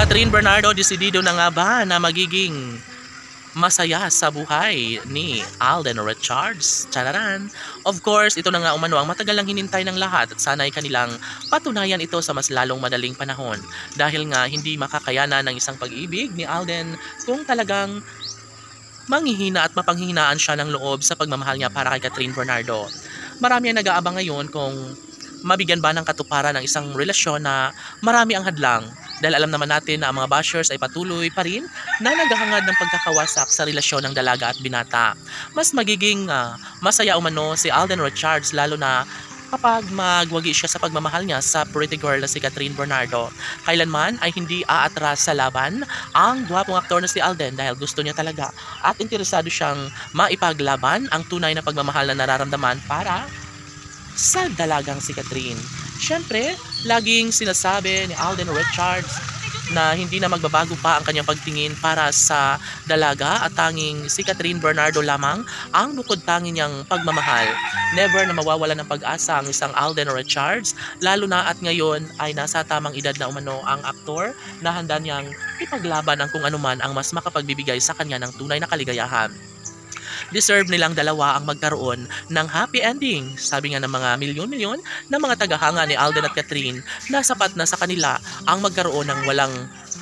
Catherine Bernardo, desidido na nga ba na magiging masaya sa buhay ni Alden Richards? Chararan! Of course, ito na nga umano ang matagal lang hinintay ng lahat at sana'y kanilang patunayan ito sa mas lalong madaling panahon. Dahil nga hindi makakayanan ng isang pag-ibig ni Alden kung talagang manghihina at mapanghihinaan siya ng loob sa pagmamahal niya para kay Catherine Bernardo. Marami ang nag-aabang ngayon kung mabigyan ba ng katuparan ng isang relasyon na marami ang hadlang. Dahil alam naman natin na ang mga bashers ay patuloy pa rin na naghahangad ng pagkakawasak sa relasyon ng dalaga at binata. Mas magiging masaya umano si Alden Richards lalo na kapag magwagi siya sa pagmamahal niya sa pretty girl na si Catherine Bernardo. Kailanman ay hindi aatras sa laban ang gwapong aktor na si Alden dahil gusto niya talaga at interesado siyang maipaglaban ang tunay na pagmamahal na nararamdaman para sa dalagang si Catherine. Siyempre, laging sinasabi ni Alden Richards na hindi na magbabago pa ang kanyang pagtingin para sa dalaga at tanging si Catherine Bernardo lamang ang bukod tanging niyang pagmamahal. Never na mawawala ng pag-asa ang isang Alden Richards, lalo na at ngayon ay nasa tamang edad na umano ang aktor na handa niyang ipaglaban ang kung anuman ang mas makapagbibigay sa kanya ng tunay na kaligayahan. Deserve nilang dalawa ang magkaroon ng happy ending. Sabi nga ng mga milyon-milyon na mga tagahanga ni Alden at Catherine na sapat na sa kanila ang magkaroon ng walang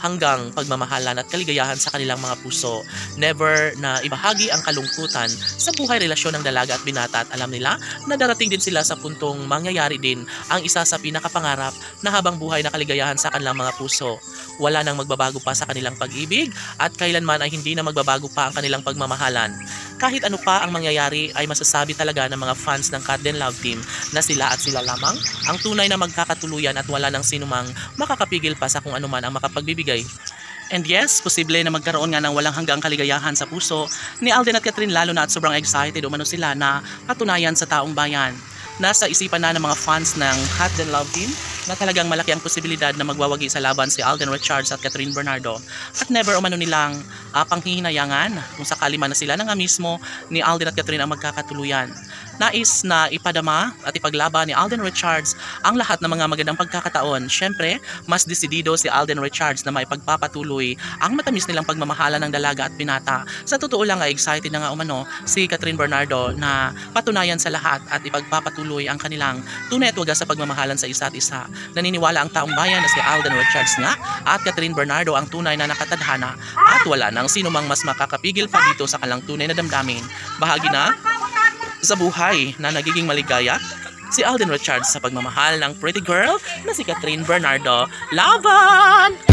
hanggang pagmamahalan at kaligayahan sa kanilang mga puso. Never na ibahagi ang kalungkutan sa buhay relasyon ng dalaga at binata at alam nila na darating din sila sa puntong mangyayari din ang isa sa pinakapangarap na habang buhay na kaligayahan sa kanilang mga puso. Wala nang magbabago pa sa kanilang pag-ibig at kailanman ay hindi na magbabago pa ang kanilang pagmamahalan. Kahit ano pa ang mangyayari ay masasabi talaga ng mga fans ng Cat Den Love Team na sila at sila lamang ang tunay na magkakatuluyan at wala nang sinumang makakapigil pa sa kung anuman ang makapagbibigay. And yes, posible na magkaroon nga ng walang hanggang kaligayahan sa puso ni Alden at Catherine lalo na at sobrang excited umano sila na patunayan sa taong bayan. Nasa isipan na ng mga fans ng Cat Den Love Team na talagang malaki ang posibilidad na magwawagi sa laban si Alden Richards at Catherine Bernardo at never umano nilang panghihinayangan kung sakali man na sila na nga mismo ni Alden at Catherine ang magkakatuluyan. Nais na ipadama at ipaglaban ni Alden Richards ang lahat ng mga magandang pagkakataon. Siyempre, mas desidido si Alden Richards na maipagpapatuloy ang matamis nilang pagmamahala ng dalaga at binata. Sa totoo lang ay excited na nga umano si Catherine Bernardo na patunayan sa lahat at ipagpapatuloy ang kanilang tunay at wagas sa pagmamahalan sa isa't isa. Naniniwala ang taong bayan na si Alden Richards nga at Catherine Bernardo ang tunay na nakatadhana at wala nang sino mang mas makakapigil pa dito sa kalang tunay na damdamin. Bahagi na sa buhay na nagiging maligaya si Alden Richards sa pagmamahal ng pretty girl na si Catherine Bernardo. Laban!